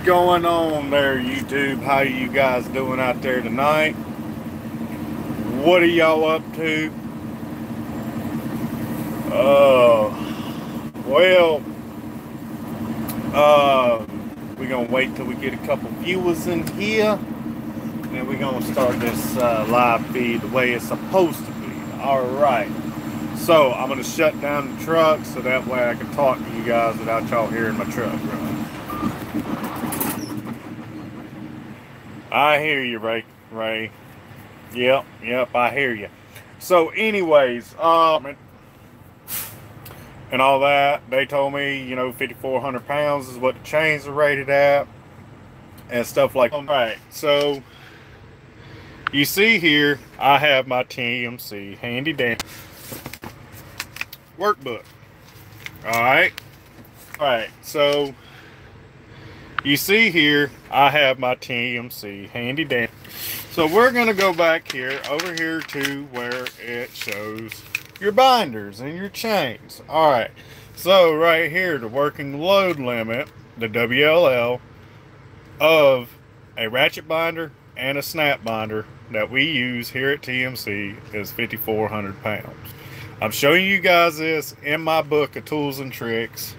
going on there, YouTube? How you guys doing out there tonight? What are y'all up to? Well, we're gonna wait till we get a couple viewers in here, and we're gonna start this live feed the way it's supposed to be. All right. So I'm gonna shut down the truck so that way I can talk to you guys without y'all hearing my truck run. I hear you, Ray. Yep, I hear you. So anyways, and all that, they told me, 5,400 pounds is what the chains are rated at and stuff like that. All right, so you see here, I have my TMC handy dandy workbook. All right, so you see here, I have my TMC handy dandy. So we're going to go back here, over here to where it shows your binders and your chains. All right, so right here, the working load limit, the WLL, of a ratchet binder and a snap binder that we use here at TMC is 5,400 pounds. I'm showing you guys this in my book of tools and tricks.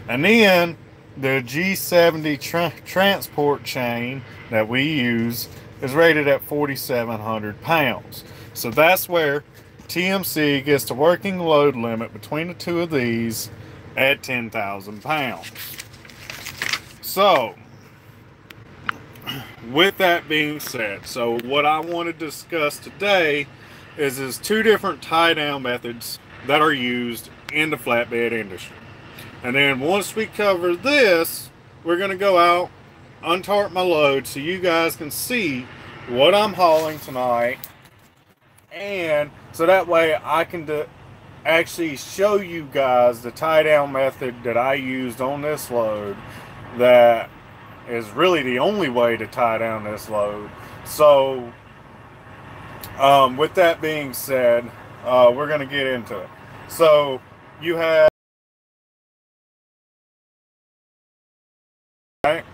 And then the G70 transport chain that we use is rated at 4,700 pounds. So that's where TMC gets the working load limit between the two of these at 10,000 pounds. So, with that being said, so what I want to discuss today is two different tie down methods that are used in the flatbed industry. And then once we cover this, we're going to go out, untarp my load so you guys can see what I'm hauling tonight, and so that way I can actually show you guys the tie down method that I used on this load that is really the only way to tie down this load. So with that being said, we're going to get into it. So you have, right?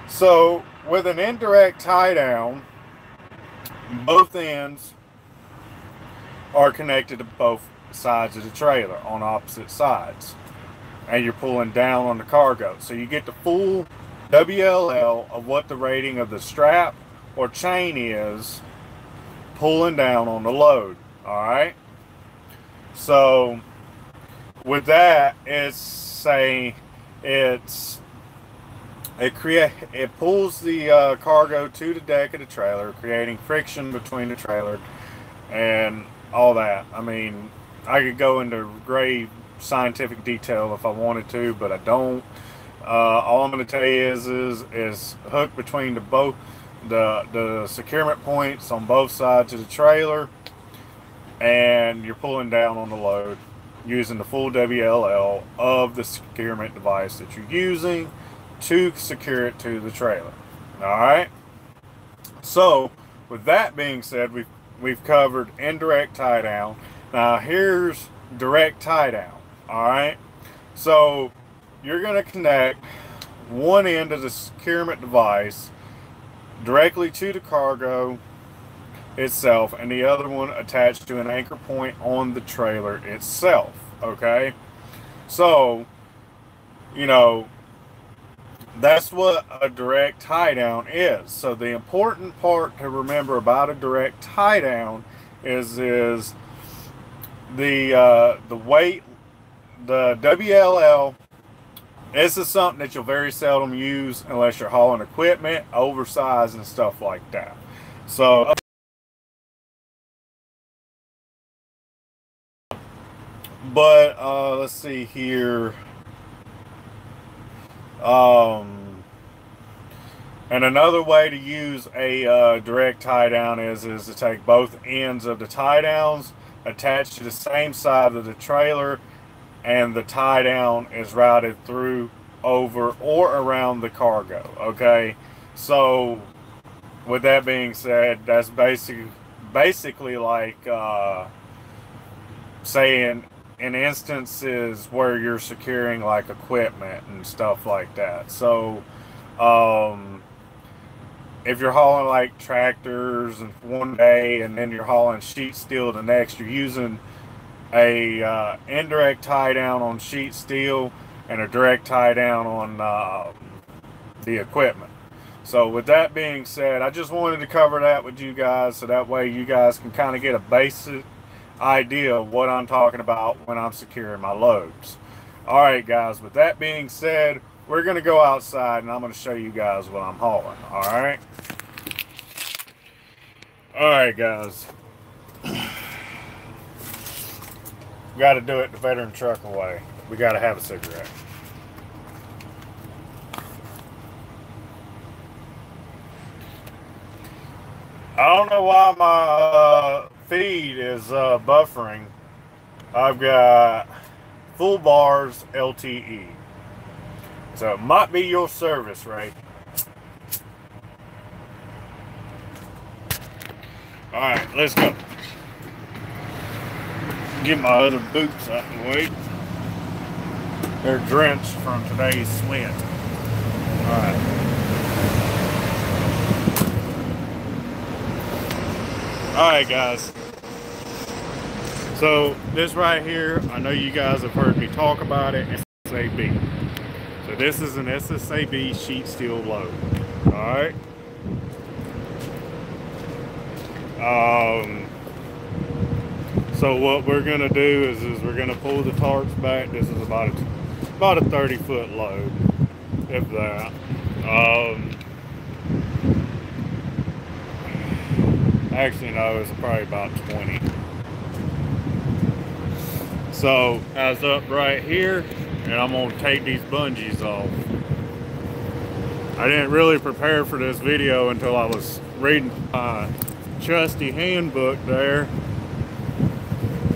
So with an indirect tie down, both ends are connected to both sides of the trailer on opposite sides, and you're pulling down on the cargo, so you get the full WLL of what the rating of the strap or chain is pulling down on the load. All right, so with that, it's saying it pulls the cargo to the deck of the trailer, creating friction between the trailer and all that. I mean, I could go into great scientific detail if I wanted to, but I don't. All I'm going to tell you is hooked between the securement points on both sides of the trailer, and you're pulling down on the load using the full WLL of the securement device that you're using to secure it to the trailer. All right, so with that being said, we've covered indirect tie down. Now here's direct tie down. All right, so you're going to connect one end of the securement device directly to the cargo itself, and the other one attached to an anchor point on the trailer itself. Okay, so that's what a direct tie down is. So the important part to remember about a direct tie down is the weight, the WLL. This is something that you'll very seldom use unless you're hauling equipment, oversized and stuff like that. So, but let's see here. And another way to use a direct tie down is to take both ends of the tie downs, attached to the same side of the trailer, and the tie down is routed through, over, or around the cargo. Okay, so with that being said, that's basically like saying in instances where you're securing like equipment and stuff like that. So if you're hauling like tractors and one day and then you're hauling sheet steel the next, you're using a indirect tie down on sheet steel and a direct tie down on the equipment. So with that being said, I just wanted to cover that with you guys so that way you guys can kind of get a basic idea of what I'm talking about when I'm securing my loads. Alright guys, with that being said, we're going to go outside and I'm going to show you guys what I'm hauling. Alright? Alright guys. We got to do it the veteran trucker way. We got to have a cigarette. I don't know why my feed is buffering. I've got full bars LTE. So it might be your service rate. Alright, let's go. Get my other boots out of the way. They're drenched from today's sweat. Alright. Alright guys. So this right here, I know you guys have heard me talk about it. SSAB. So this is an SSAB sheet steel load. Alright. So what we're gonna do is we're gonna pull the tarps back. This is about a 30-foot load, if that. Actually, no, it's probably about 20. So I was up right here, and I'm gonna take these bungees off. I didn't really prepare for this video until I was reading my trusty handbook there.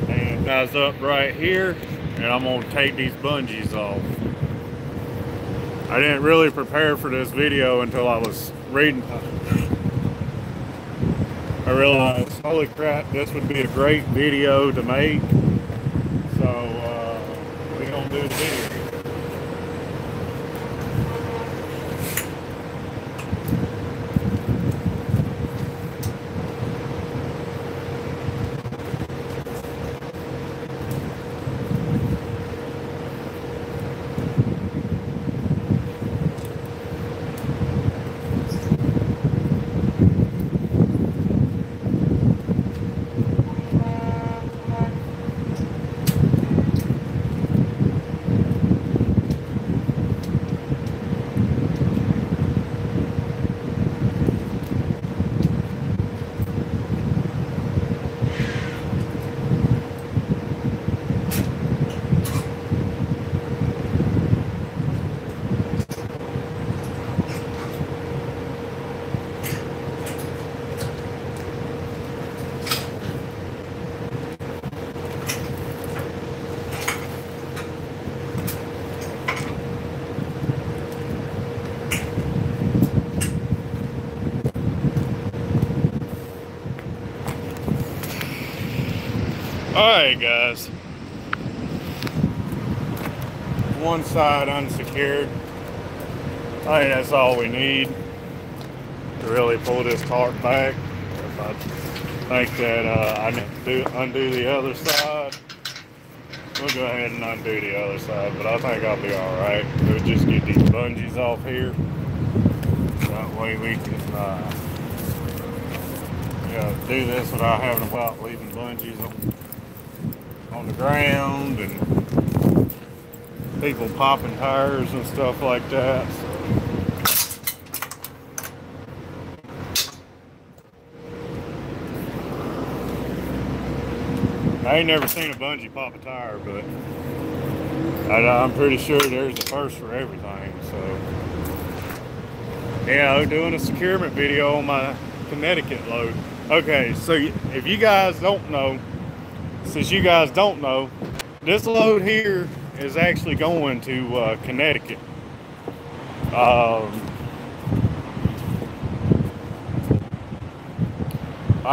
And I was up right here, and I'm gonna take these bungees off. I didn't really prepare for this video until I was reading. I realized, holy crap, this would be a great video to make. So we're gonna do the video. Alright guys, one side unsecured. I think that's all we need to really pull this tarp back. If I think that I need to undo the other side, we'll go ahead and undo the other side, but I think I'll be alright. We'll just get these bungees off here. That way we can do this without having about leaving bungees on the ground and people popping tires and stuff like that. I ain't never seen a bungee pop a tire, but I'm pretty sure there's a first for everything. So yeah, I'm doing a securement video on my Connecticut load. Okay, so if you guys don't know, since you guys don't know, this load here is actually going to Connecticut. I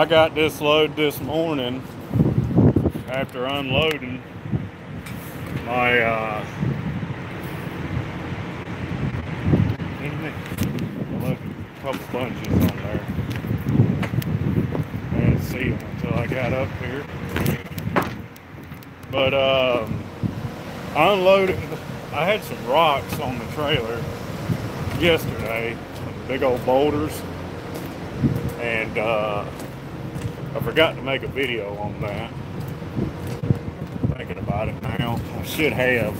got this load this morning after unloading my look, a couple bungees on there. I didn't see them until I got up here. But I unloaded. I had some rocks on the trailer yesterday, some big old boulders, and I forgot to make a video on that. Thinking about it now, I should have,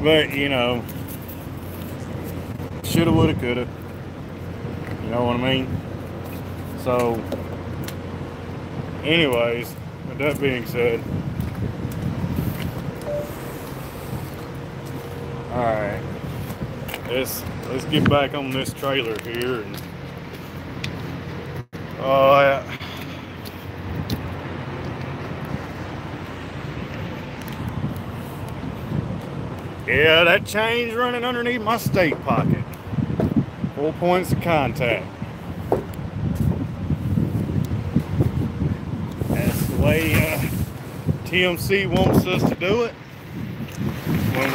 but you know, shoulda, woulda, coulda. You know what I mean? So, anyways, with that being said, all right, let's get back on this trailer here, and yeah, that chain's running underneath my stake pocket. 4 points of contact. That's the way TMC wants us to do it when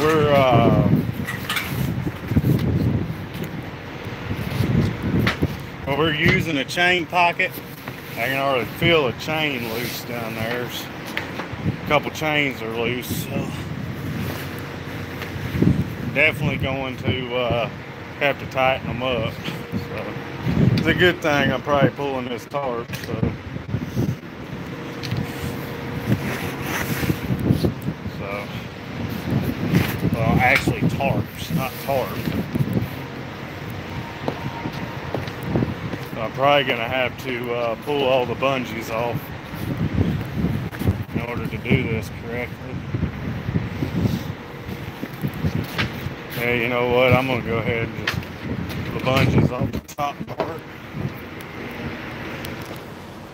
we're using a chain pocket. I can already feel a chain loose down there. A couple chains are loose, so definitely going to have to tighten them up. So it's a good thing I'm probably pulling this tarp. Well, actually tarps, not tarp. So I'm probably gonna have to pull all the bungees off in order to do this correctly. Yeah, you know what? I'm gonna go ahead and just pull the bungees off the top part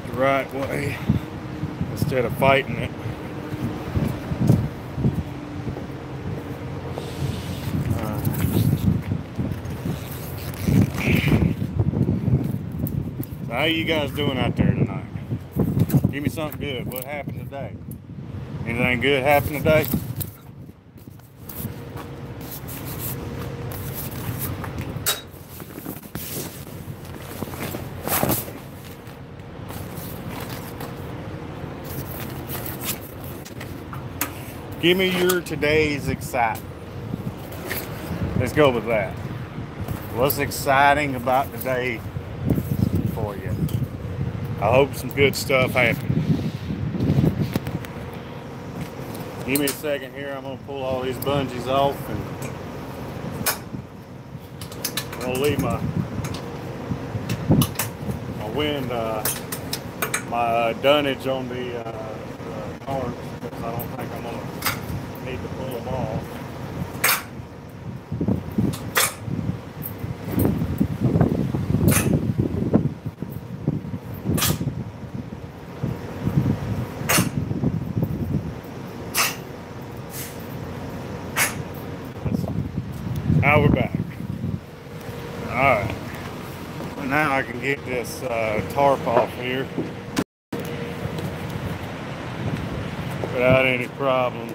the right way instead of fighting it. So how you guys doing out there tonight? Give me something good. What happened today? Anything good happened today? Give me your today's excitement. Let's go with that. What's exciting about today for you? I hope some good stuff happens. Give me a second here. I'm going to pull all these bungees off, and I'm going to leave my dunnage on the tarps, because I don't think I'm going to need to pull them off. Now we're back. Alright. Now I can get this tarp off here without any problems.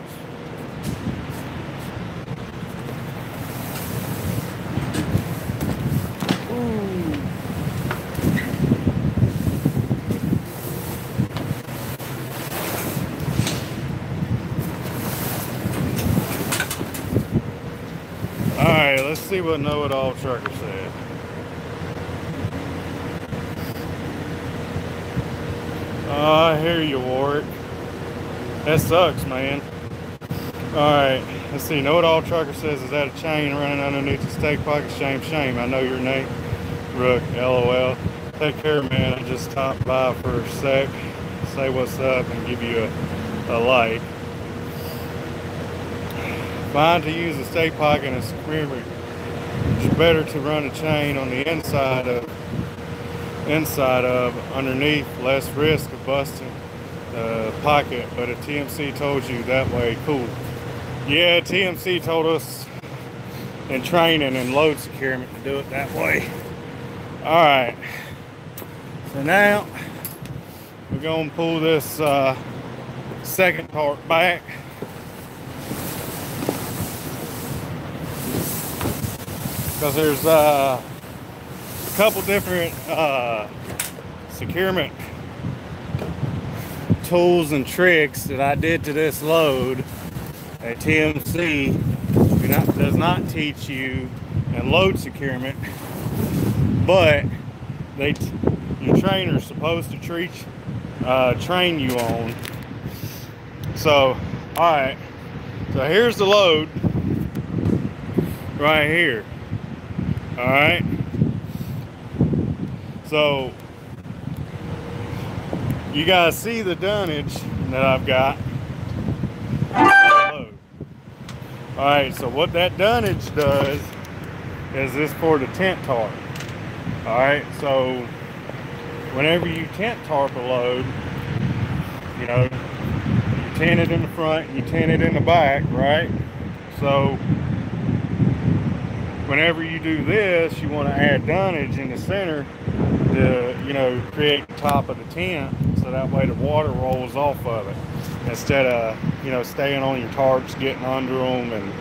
Alright, let's see what Know-It-All Trucker said. Oh, I hear you, Warwick. That sucks, man. Alright, let's see. Know-It-All Trucker says, is that a chain running underneath the stake pocket? Shame, shame. I know your name. Rook, LOL. Take care, man. I just stopped by for a sec. Say what's up and give you a like. Fine to use a stake pocket and a securement. It's better to run a chain on the inside of underneath, less risk of busting the pocket. But if TMC told you that way, cool. Yeah, TMC told us in training and load securement to do it that way. All right. So now we're gonna pull this second tarp back. Because there's a couple different securement tools and tricks that I did to this load that TMC does not teach you in load securement, but your trainer's supposed to train you on. So, all right. So here's the load right here. All right. So you guys see the dunnage that I've got. Load. All right. So what that dunnage does is this for the tent tarp. All right. So whenever you tent tarp a load, you know, you tent it in the front, you tent it in the back, right? So whenever you do this, you want to add dunnage in the center to, you know, create the top of the tent, so that way the water rolls off of it instead of, you know, staying on your tarps, getting under them and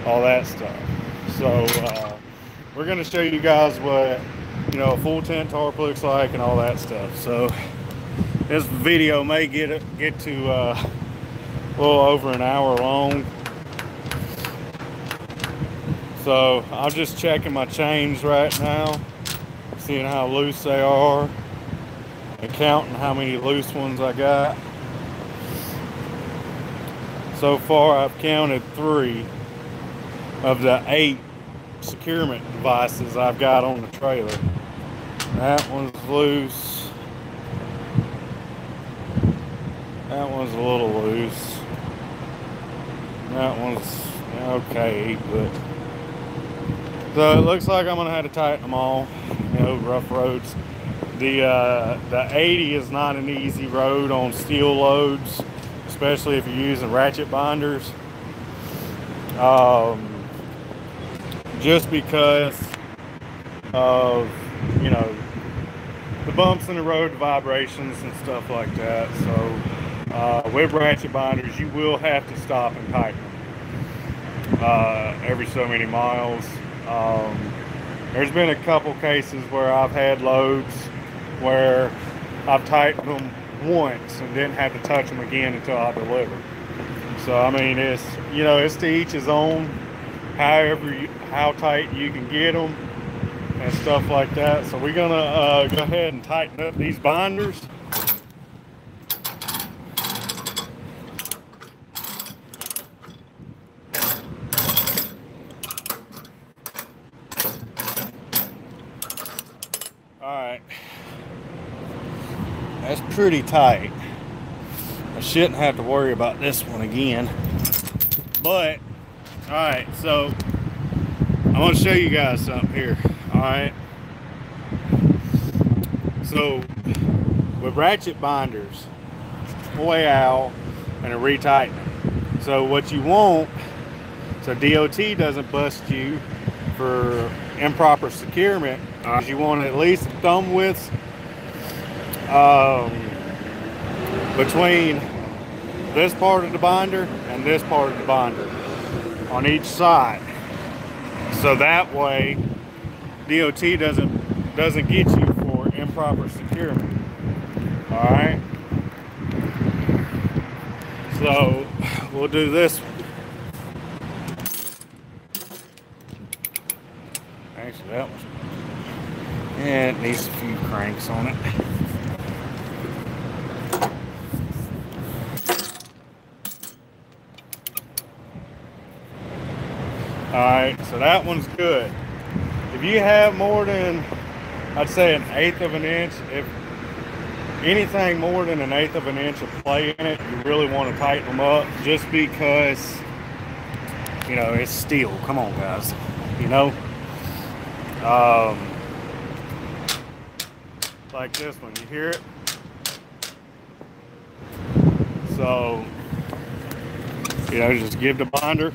all that stuff. So we're going to show you guys what, you know, a full tent tarp looks like and all that stuff. So this video may get to a little over an hour long. So I'm just checking my chains right now, seeing how loose they are and counting how many loose ones I got. So far I've counted 3 of the 8 securement devices I've got on the trailer. That one's loose. That one's a little loose. That one's okay, but so it looks like I'm gonna have to tighten them all. You know, rough roads. The 80 is not an easy road on steel loads, especially if you're using ratchet binders. Just because of, you know, the bumps in the road, the vibrations and stuff like that. So with ratchet binders, you will have to stop and tighten them every so many miles. There's been a couple cases where I've had loads where I've tightened them once and didn't have to touch them again until I delivered. So I mean, it's, you know, it's to each his own, how tight you can get them and stuff like that. So we're gonna go ahead and tighten up these binders. Alright, that's pretty tight. I shouldn't have to worry about this one again. But, alright, so I'm going to show you guys something here. Alright, so with ratchet binders, way out and a retightening. So what you want, so DOT doesn't bust you for improper securement, you want at least thumb widths between this part of the binder and this part of the binder on each side, so that way DOT doesn't get you for improper securement. All right, so we'll do this one. Actually, that one's, yeah, it needs a few cranks on it. Alright, so that one's good. If you have more than, I'd say, 1/8 of an inch, if anything more than 1/8 of an inch of play in it, you really want to tighten them up, just because, you know, it's steel. Come on, guys. You know? Like this one, you hear it? So, you know, just give the binder.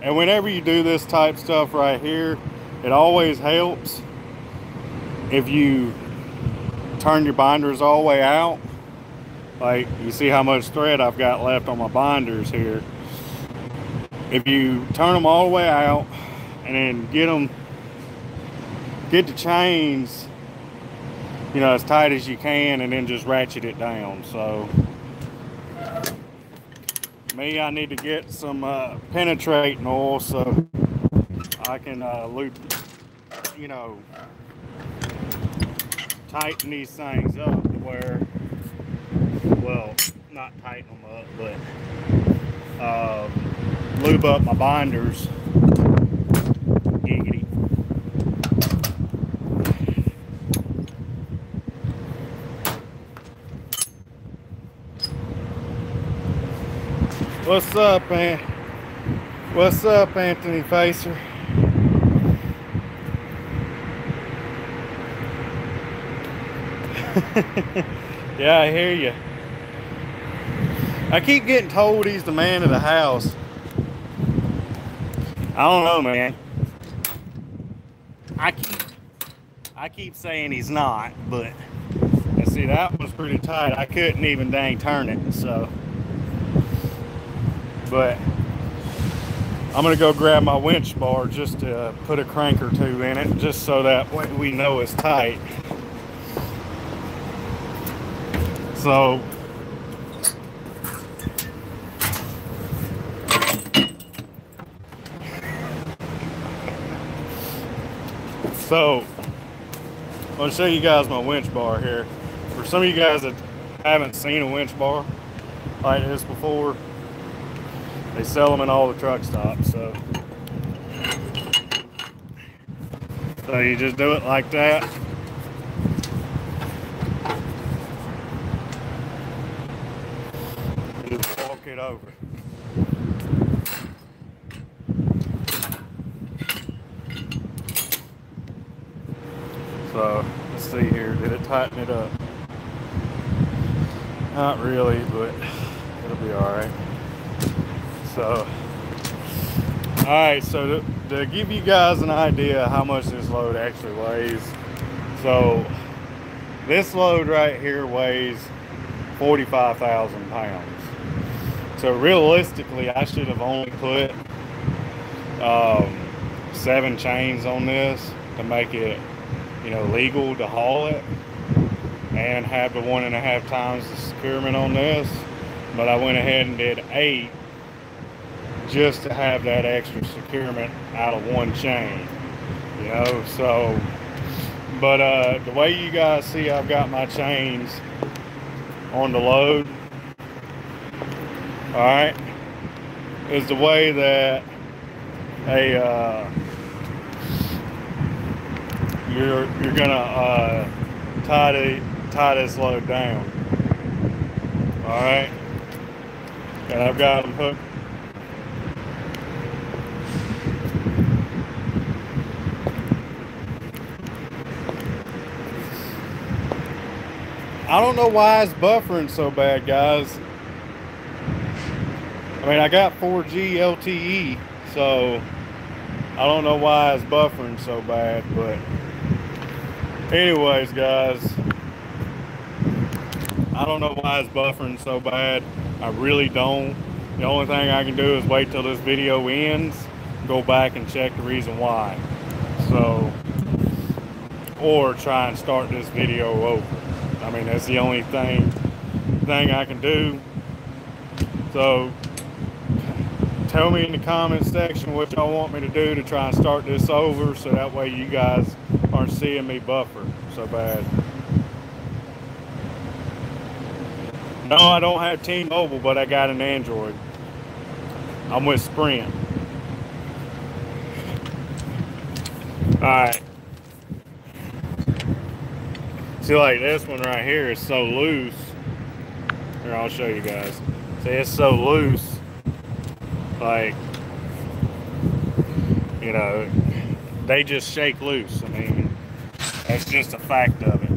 And whenever you do this type stuff right here, it always helps if you turn your binders all the way out, like you see how much thread I've got left on my binders here. If you turn them all the way out and then get the chains, you know, as tight as you can, and then just ratchet it down. So me, I need to get some penetrating oil so I can loop, you know, tighten these things up where, well, not tighten them up, but lube up my binders. Giggity. What's up, man? What's up, Anthony Facer? Yeah, I hear you. I keep getting told he's the man of the house. I don't know, man. I keep saying he's not, but see, that was pretty tight. I couldn't even dang turn it, so. But I'm gonna go grab my winch bar just to put a crank or two in it, just so that way we know it's tight. So I'm gonna show you guys my winch bar here. For some of you guys that haven't seen a winch bar like this before, they sell them in all the truck stops. So you just do it like that. And just walk it over. So let's see here. Did it tighten it up? Not really, but it'll be all right. So, all right. So to give you guys an idea how much this load actually weighs, so this load right here weighs 45,000 pounds. So realistically, I should have only put 7 chains on this to make it, you know, legal to haul it, and have the 1.5 times the securement on this. But I went ahead and did 8 just to have that extra securement out of one chain, you know. So but the way you guys see I've got my chains on the load, all right, is the way that you're gonna tie this load down. All right, and I've got them hooked. I don't know why it's buffering so bad, guys. I mean, I got 4G LTE, so I don't know why it's buffering so bad, but anyways, guys, I don't know why it's buffering so bad. I really don't. The only thing I can do is wait till this video ends, go back and check the reason why. So, or try and start this video over. I mean, that's the only thing I can do. So tell me in the comment section what y'all want me to do to try and start this over, so that way you guys aren't seeing me buffer so bad. No, I don't have T-Mobile, but I got an Android. I'm with Sprint. Alright. See, like this one right here is so loose. Here, I'll show you guys. See, it's so loose. Like, you know, they just shake loose. I mean, that's just a fact of it.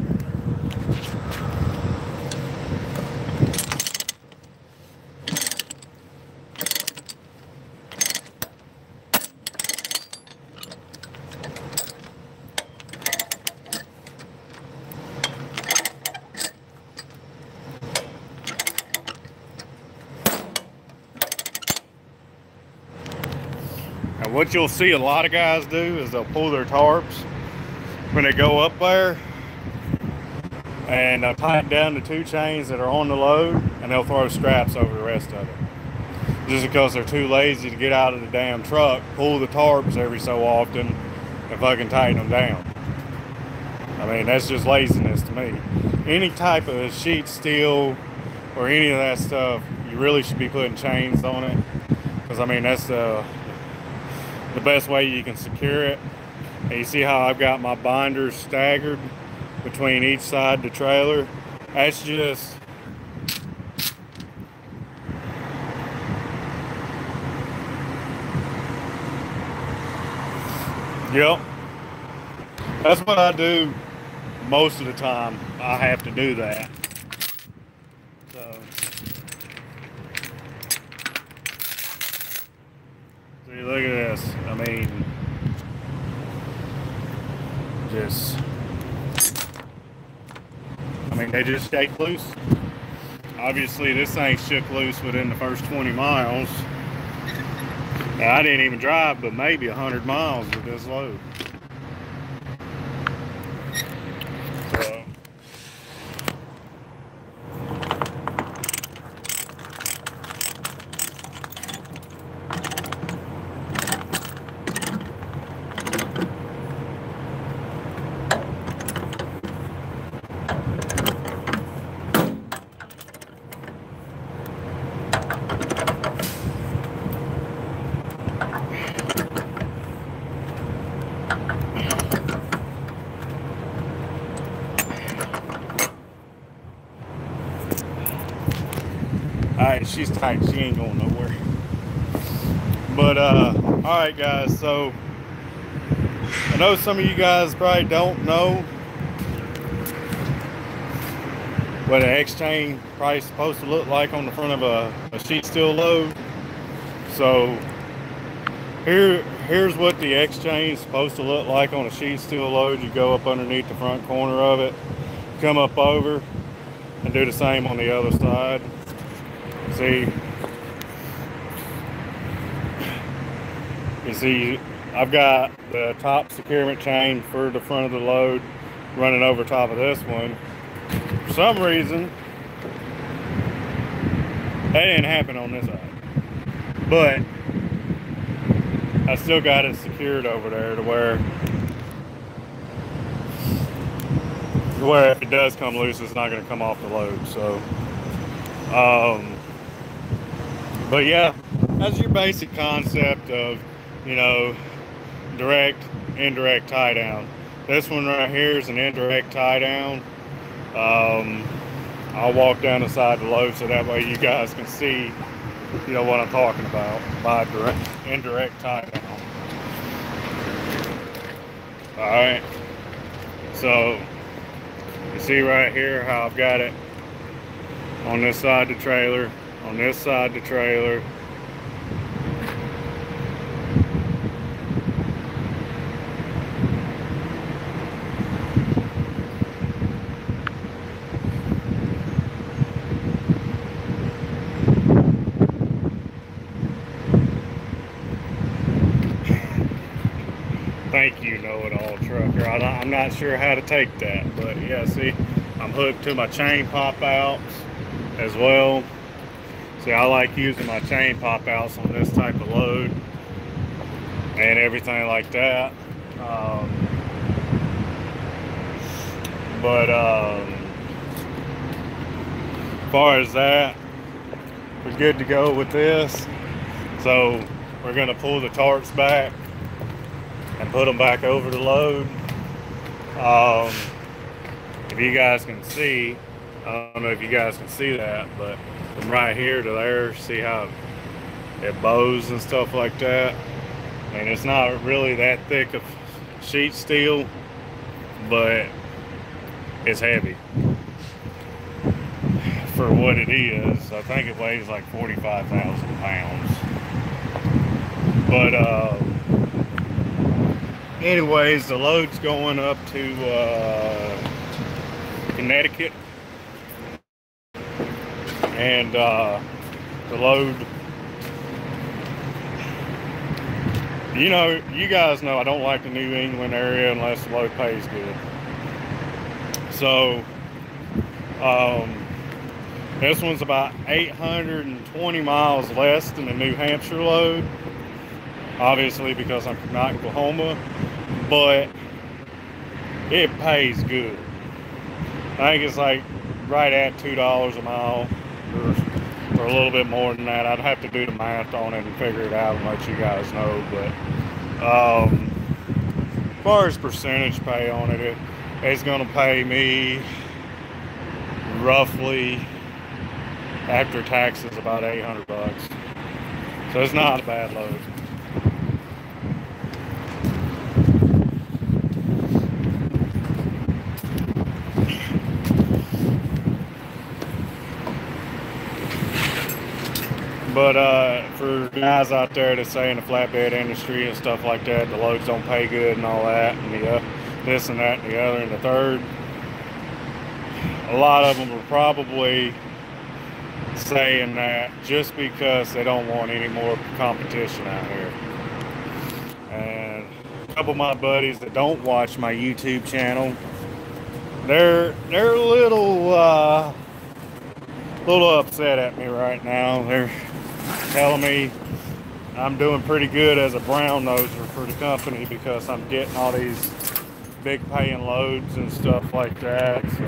what you'll see a lot of guys do is they'll pull their tarps when they go up there, and they'll tighten down the 2 chains that are on the load, and they'll throw straps over the rest of it. Just because they're too lazy to get out of the damn truck, pull the tarps every so often, and fucking tighten them down. I mean, that's just laziness to me. Any type of sheet steel or any of that stuff, you really should be putting chains on it, because I mean, that's the best way you can secure it. And you see how I've got my binders staggered between each side of the trailer? That's just, yep, that's what I do most of the time. I have to do that. So, see, look at this. I mean, they just shake loose. Obviously, this thing shook loose within the first 20 miles. Now, I didn't even drive but maybe 100 miles with this load. So, alright, she's tight. She ain't going nowhere. But, alright guys, so I know some of you guys probably don't know what an X-chain probably is supposed to look like on the front of a sheet steel load. So here's what the X-chain is supposed to look like on a sheet steel load. You go up underneath the front corner of it, come up over, and do the same on the other side. See, you see, I've got the top securement chain for the front of the load running over top of this one. For some reason, that didn't happen on this side, but I still got it secured over there to where if it does come loose, it's not going to come off the load. So, but yeah, that's your basic concept of, you know, direct, indirect tie down. This one right here is an indirect tie down. I'll walk down the side of the load so that way you guys can see, you know, what I'm talking about by direct, indirect tie down. All right, so you see right here how I've got it on this side of the trailer, on this side of the trailer. Thank you, know-it-all trucker. I'm not sure how to take that, but yeah, see, I'm hooked to my chain pop-outs as well. See, I like using my chain pop-outs on this type of load and everything like that. As far as that, we're good to go with this. So we're going to pull the tarps back and put them back over the load. If you guys can see, I don't know if you guys can see that, but from right here to there, see how it bows and stuff like that. I mean, it's not really that thick of sheet steel, but it's heavy for what it is. I think it weighs like 45,000 pounds. But anyways, the load's going up to Connecticut, and the load You know, you guys know I don't like the New England area unless the load pays good. So, this one's about 820 miles less than the New Hampshire load. Obviously, because I'm from Oklahoma, but it pays good. I think it's like right at $2 a mile, or a little bit more than that. I'd have to do the math on it and figure it out and let you guys know. But as far as percentage pay on it, it's going to pay me roughly after taxes about $800. So it's not a bad load. But for guys out there that say in the flatbed industry and stuff like that, the loads don't pay good and all that, and the this and that and the other and the third, a lot of them are probably saying that just because they don't want any more competition out here. And a couple of my buddies that don't watch my YouTube channel, they're a little upset at me right now. They're telling me I'm doing pretty good as a brown noser for the company because I'm getting all these big paying loads and stuff like that. So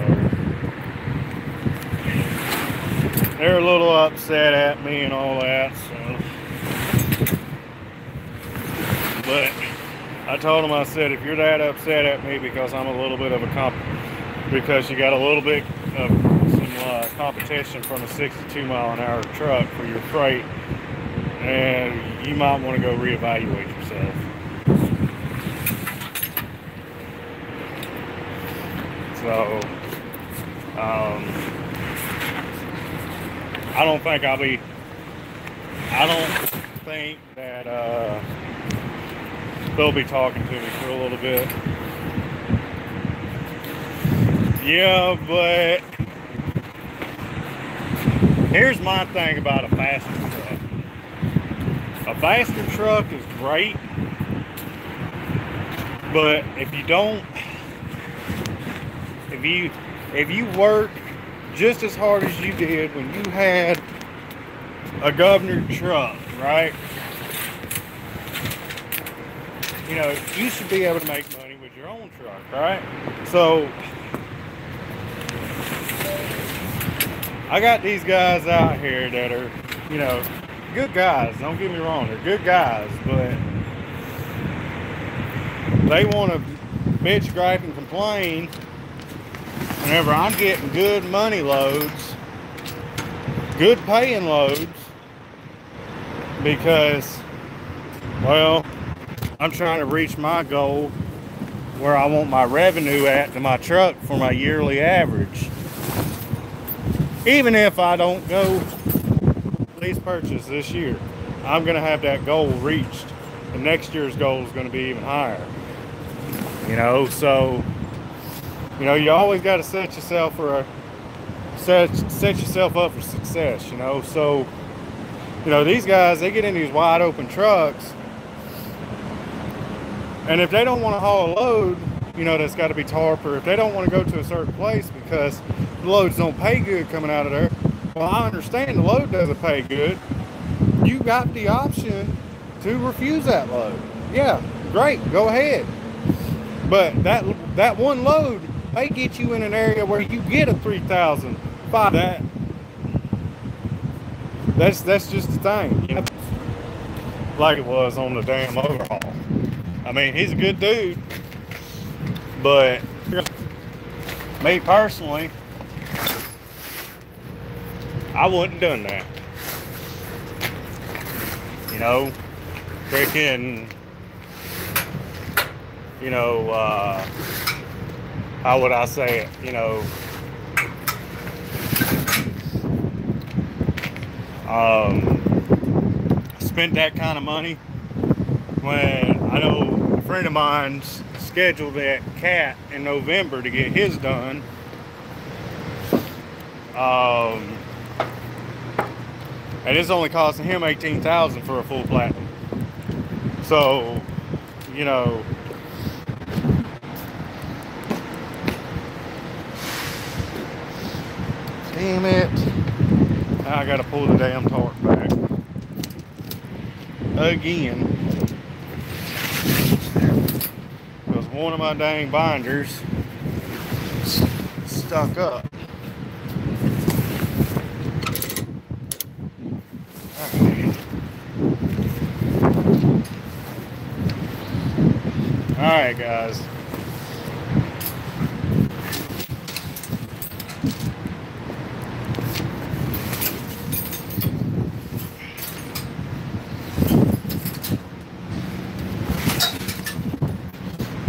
they're a little upset at me and all that. So, but I told them, I said, if you're that upset at me because I'm a little bit of a because you got a little bit of some competition from a 62-mile-an-hour truck for your freight, and you might want to go reevaluate yourself. So I don't think that they'll be talking to me for a little bit. Yeah, but here's my thing about a faster truck. A faster truck is great, but if you work just as hard as you did when you had a governor truck, right? You know, you should be able to make money with your own truck, right? So I got these guys out here that are, you know, good guys. Don't get me wrong, they're good guys, but they want to bitch, gripe, and complain whenever I'm getting good money loads, good paying loads, because, well, I'm trying to reach my goal where I want my revenue at to my truck for my yearly average. Even if I don't go lease purchase this year, I'm going to have that goal reached. And next year's goal is going to be even higher. You know, so, you know, you always got to set yourself up for success, you know. So, you know, these guys, they get in these wide open trucks, and if they don't want to haul a load, you know, that's got to be tarp, or if they don't want to go to a certain place because the loads don't pay good coming out of there, well, I understand the load doesn't pay good. You got the option to refuse that load. Yeah, great, go ahead. But that one load may get you in an area where you get a 3,005. That's just the thing, you know, like it was on the damn overhaul. I mean, he's a good dude, but me personally, I wouldn't have done that. You know, freaking, you know, how would I say it? You know, spent that kind of money when I know a friend of mine's scheduled that cat in November to get his done. And it's only costing him $18,000 for a full platinum. So, you know, damn it. Now I gotta pull the damn tarp back. Again. Because one of my dang binders stuck up. Alright guys.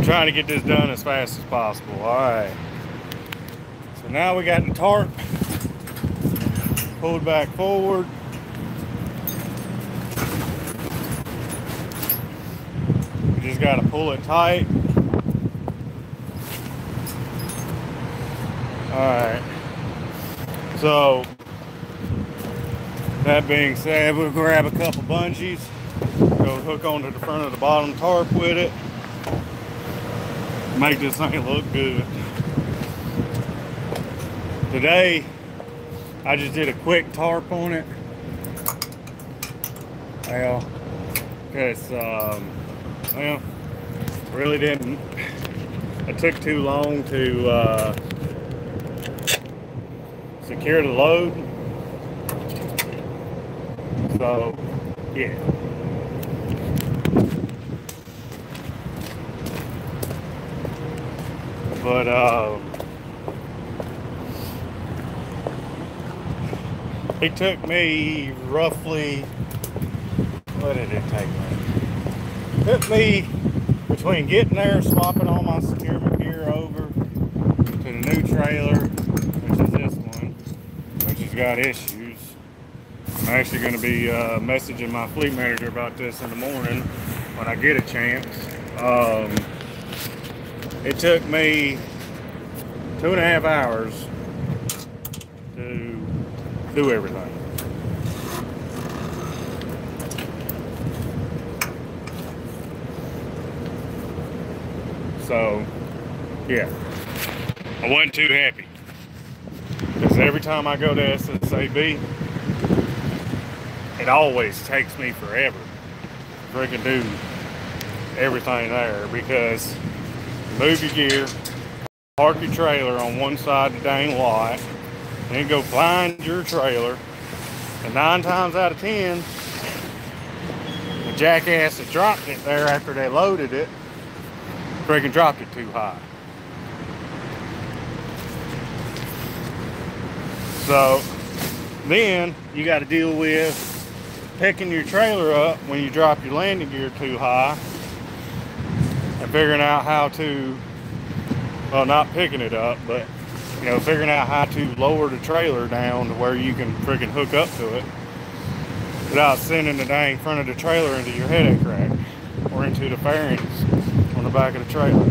Trying to get this done as fast as possible. Alright. So now we got the tarp pulled back forward. We just got to pull it tight. Alright. So, that being said, we'll grab a couple bungees, go hook onto the front of the bottom tarp with it. Make this thing look good. Today, I just did a quick tarp on it. Well, because, well, really didn't. It took too long to secure the load. So, yeah. But it took me roughly, what did it take me? It took me between getting there, swapping all my securement gear over to the new trailer, which is this one, which has got issues. I'm actually going to be messaging my fleet manager about this in the morning when I get a chance. It took me 2.5 hours to do everything. So, yeah, I wasn't too happy because every time I go to SSAB, it always takes me forever to freaking do everything there because move your gear, park your trailer on one side of the dang lot, then go find your trailer, and 9 times out of 10, the jackass that dropped it there after they loaded it, freaking dropped it too high. So, then you got to deal with picking your trailer up when you drop your landing gear too high, and figuring out how to, well, not picking it up, but, you know, figuring out how to lower the trailer down to where you can freaking hook up to it without sending the dang front of the trailer into your headache rack or into the fairings on the back of the trailer.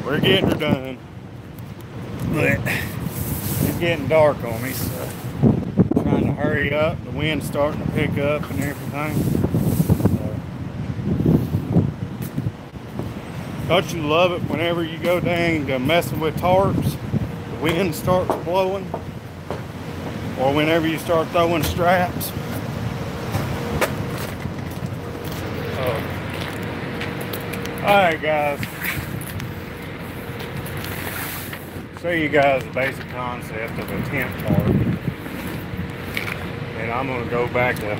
We're getting her done, but it's getting dark on me, so I'm trying to hurry up. The wind's starting to pick up and everything. So, don't you love it whenever you go dang to messing with tarps, the wind starts blowing, or whenever you start throwing straps? Alright guys, show you guys the basic concept of a tent tarp, and I'm going to go back to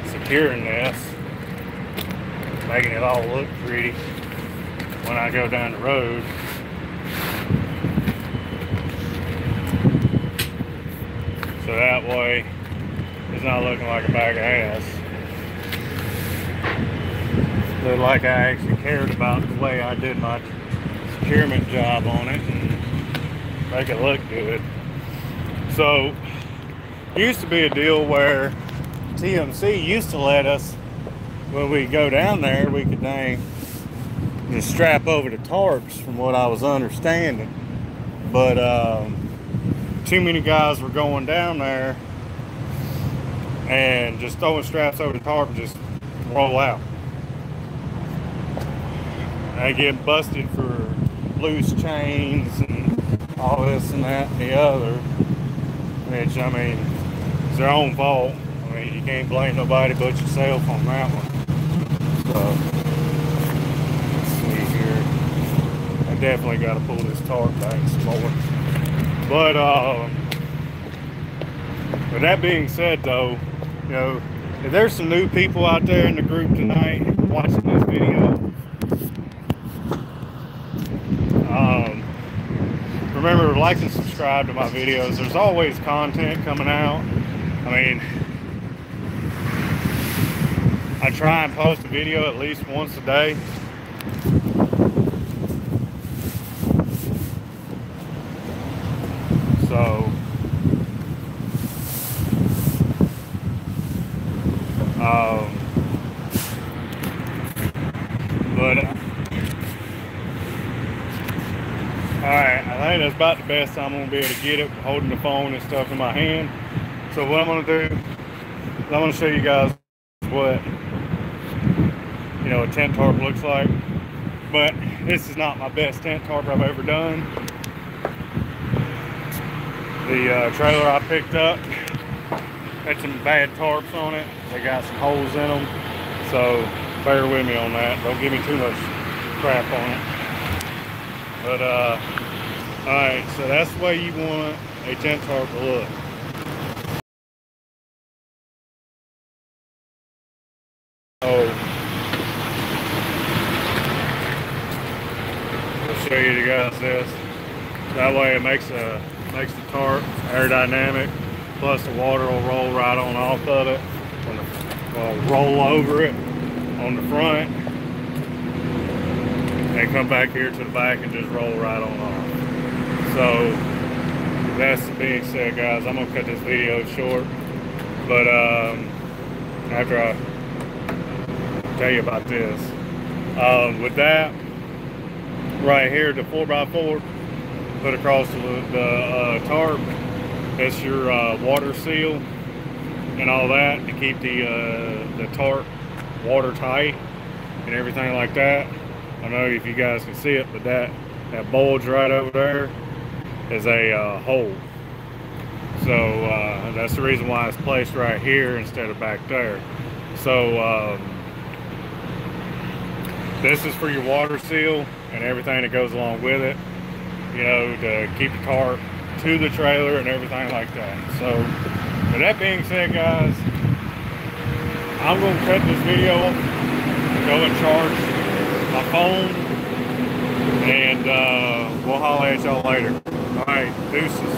securing this, making it all look pretty when I go down the road. So that way it's not looking like a bag of ass. Look like I actually cared about the way I did my securement job on it and make it look good. So, used to be a deal where TMC used to let us when we go down there, we could just strap over the tarps, from what I was understanding. But too many guys were going down there and just throwing straps over the tarp and just roll out. They get busted for loose chains and all this and that and the other, which, I mean, it's their own fault. I mean, you can't blame nobody but yourself on that one. So, let's see here. I definitely got to pull this tarp back some more. But with that being said, though, you know, if there's some new people out there in the group tonight watching this video, remember to like and subscribe to my videos. There's always content coming out. I mean, I try and post a video at least once a day. So, but alright, I think that's about the best I'm going to be able to get it, holding the phone and stuff in my hand. So what I'm going to do is I'm going to show you guys what, you know, a tent tarp looks like. But this is not my best tent tarp I've ever done. The trailer I picked up had some bad tarps on it. They got some holes in them. So bear with me on that. Don't give me too much crap on it. But alright, so that's the way you want a tent tarp to look. So I'll show you guys this. That way it makes the tarp aerodynamic, plus the water will roll right on off of it. Will roll over it on the front and come back here to the back and just roll right on off. So that's being said, guys, I'm gonna cut this video short, but after I tell you about this, with that right here, the 4x4 put across the tarp, that's your water seal and all that to keep the tarp watertight and everything like that. I don't know if you guys can see it, but that bulge right over there is a hole. So that's the reason why it's placed right here instead of back there. So this is for your water seal and everything that goes along with it, you know, to keep the tarp to the trailer and everything like that. So with that being said, guys, I'm going to cut this video, go and charge my phone, and we'll holler at y'all later. All right, deuces.